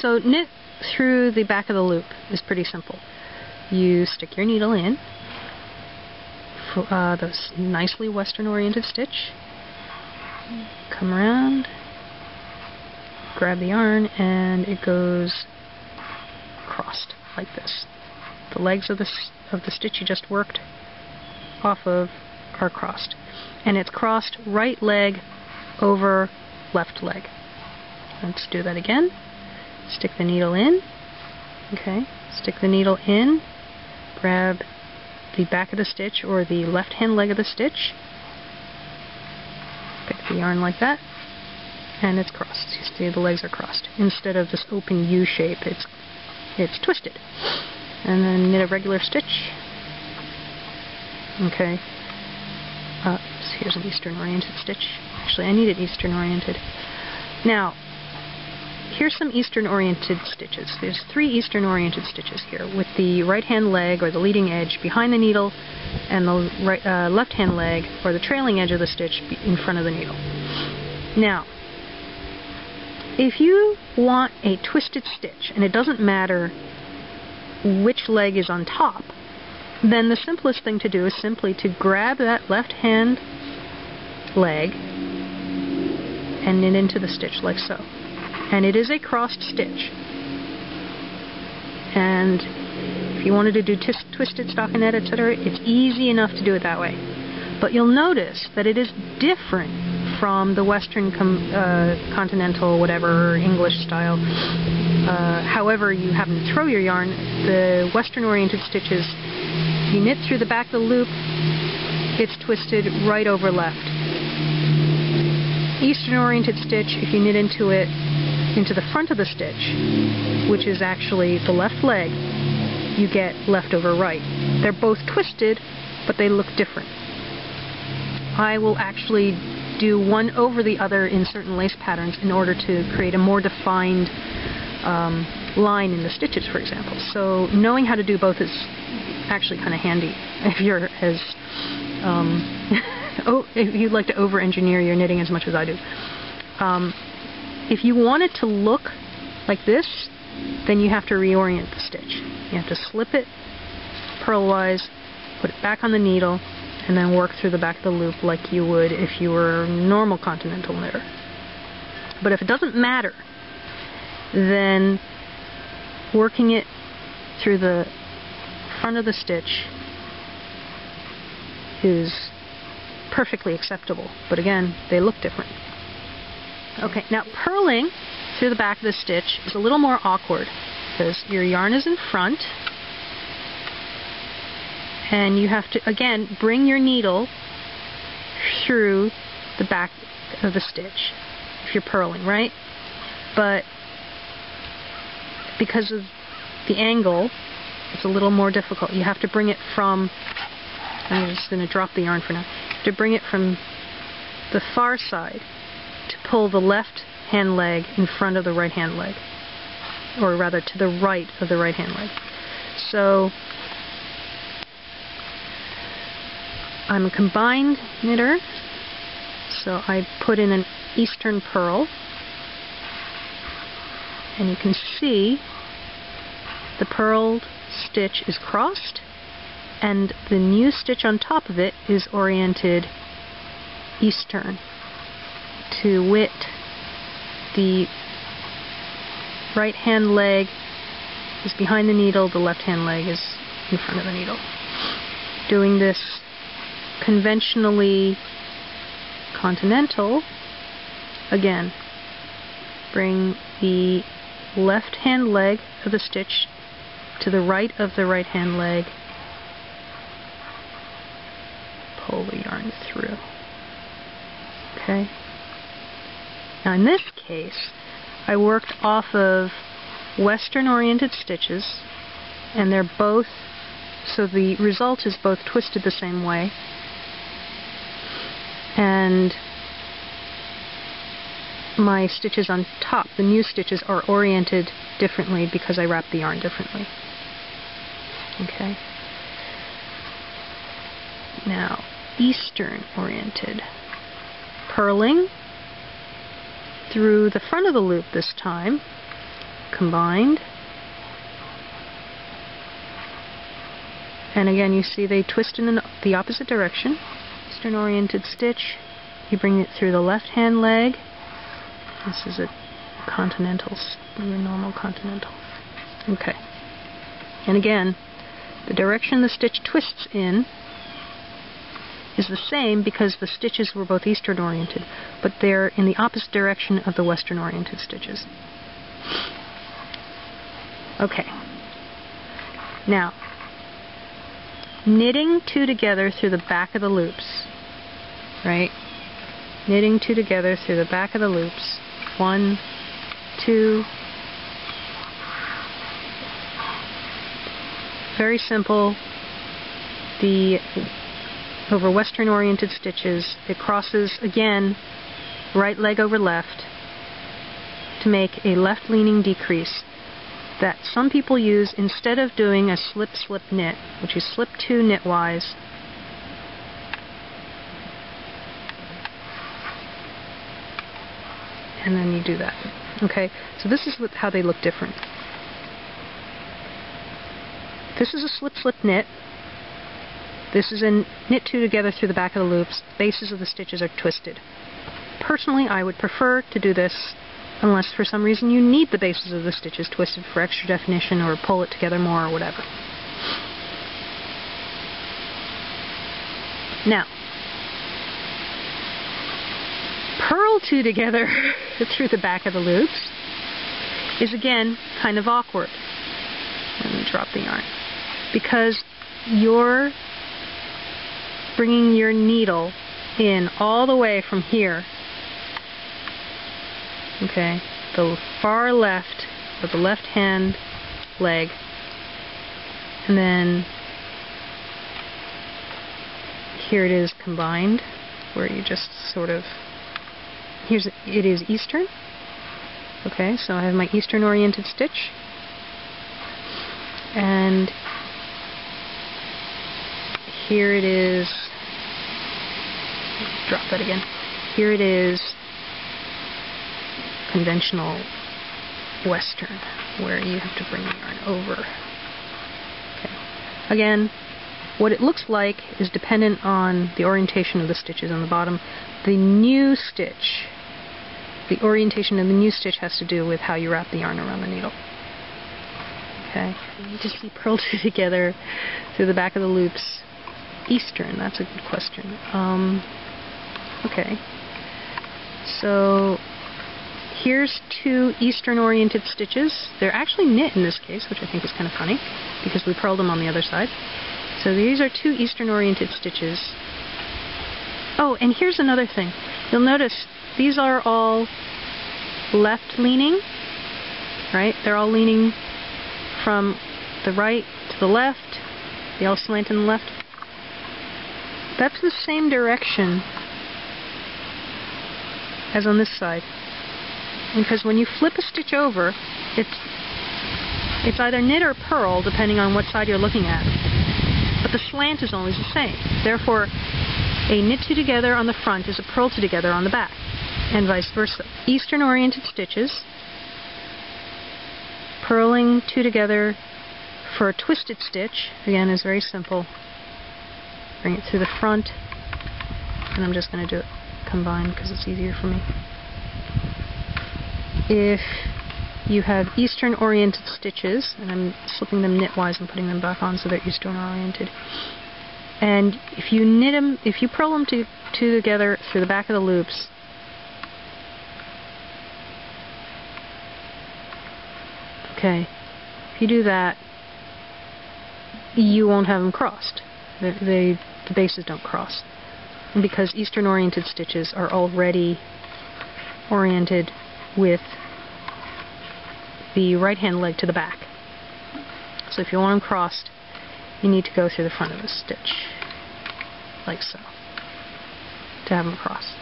So knit through the back of the loop is pretty simple. You stick your needle in, this nicely Western oriented stitch, come around, grab the yarn, and it goes crossed like this. The legs of the stitch you just worked off of are crossed. And it's crossed right leg over left leg. Let's do that again. Stick the needle in. Okay, stick the needle in, grab the back of the stitch or the left hand leg of the stitch, pick the yarn like that, and it's crossed. You see the legs are crossed. Instead of this open U shape, it's twisted. And then knit a regular stitch. Okay. So here's an Eastern oriented stitch. Actually, I need it Eastern oriented. Now, here's some Eastern oriented stitches. There's 3 Eastern oriented stitches here, with the right hand leg or the leading edge behind the needle, and the left hand leg or the trailing edge of the stitch in front of the needle. Now, if you want a twisted stitch, and it doesn't matter which leg is on top, then the simplest thing to do is simply to grab that left hand leg and knit into the stitch like so. And it is a crossed stitch. And if you wanted to do twisted stockinette, etc., it's easy enough to do it that way. But you'll notice that it is different from the Western continental, whatever, English style. However you happen to throw your yarn, the Western oriented stitches, you knit through the back of the loop, it's twisted right over left. Eastern oriented stitch, if you knit into it, into the front of the stitch, which is actually the left leg, you get left over right. They're both twisted, but they look different. I will actually do one over the other in certain lace patterns in order to create a more defined line in the stitches, for example. So knowing how to do both is actually kind of handy if you're as if you'd like to over-engineer your knitting as much as I do. If you want it to look like this, then you have to reorient the stitch. You have to slip it purlwise, put it back on the needle, and then work through the back of the loop like you would if you were a normal continental knitter. But if it doesn't matter, then working it through the front of the stitch is perfectly acceptable. But again, they look different. Okay, now purling through the back of the stitch is a little more awkward because your yarn is in front and you have to, again, bring your needle through the back of the stitch if you're purling, right? But because of the angle, it's a little more difficult. You have to bring it from, I'm just going to drop the yarn for now, you have to bring it from the far side to pull the left hand leg in front of the right hand leg, or rather to the right of the right hand leg. So I'm a combined knitter, so I put in an Eastern purl, and you can see the purled stitch is crossed and the new stitch on top of it is oriented Eastern, to wit, the right hand leg is behind the needle, the left hand leg is in front of the needle. Doing this conventionally continental, again, bring the left hand leg of the stitch to the right of the right hand leg, pull the yarn through. Okay? Now in this case, I worked off of Western oriented stitches, and they're both, so the result is both twisted the same way, and my stitches on top, the new stitches, are oriented differently because I wrapped the yarn differently. Okay. Now, Eastern oriented. Purling through the front of the loop this time, combined. And again, you see they twist in the opposite direction. Eastern oriented stitch. You bring it through the left hand leg. This is a continental, normal continental. Okay. And again, the direction the stitch twists in is the same because the stitches were both eastern oriented, but they're in the opposite direction of the western oriented stitches. Okay. Now, knitting two together through the back of the loops, right? Knitting two together through the back of the loops. 1, 2. Very simple. Over western oriented stitches, it crosses again, right leg over left, to make a left leaning decrease that some people use instead of doing a slip slip knit, which is slip 2 knitwise, and then you do that. Okay, so this is how they look different. This is a slip slip knit. This is a knit two together through the back of the loops. Bases of the stitches are twisted. Personally, I would prefer to do this unless for some reason you need the bases of the stitches twisted for extra definition or pull it together more or whatever. Now, purl two together through the back of the loops is again kind of awkward. Let me drop the yarn. Because you're bringing your needle in all the way from here, okay, the far left of the left hand leg, and then here it is combined, where you just sort of, it is eastern. Okay, so I have my eastern oriented stitch, and here it is, drop that again, here it is conventional western, where you have to bring the yarn over. Okay. Again, what it looks like is dependent on the orientation of the stitches on the bottom. The new stitch, the orientation of the new stitch has to do with how you wrap the yarn around the needle. Okay, you need to see purl two together through the back of the loops. Eastern, that's a good question. Okay, so here's two eastern oriented stitches. They're actually knit in this case, which I think is kind of funny because we purled them on the other side. So these are two eastern oriented stitches. Oh, and here's another thing. You'll notice these are all left leaning, right? They're all leaning from the right to the left. They all slant in the left. That's the same direction as on this side. Because when you flip a stitch over, it's either knit or purl, depending on what side you're looking at. But the slant is always the same. Therefore, a knit two together on the front is a purl two together on the back, and vice versa. Eastern oriented stitches, purling two together for a twisted stitch, again, is very simple. Bring it through the front, and I'm just going to do it combined because it's easier for me. If you have eastern oriented stitches, and I'm slipping them knitwise and putting them back on so they're eastern oriented, and if you knit them, if you purl them two together through the back of the loops, okay, if you do that, you won't have them crossed. The bases don't cross, because eastern oriented stitches are already oriented with the right hand leg to the back. So if you want them crossed, you need to go through the front of the stitch, like so, to have them crossed.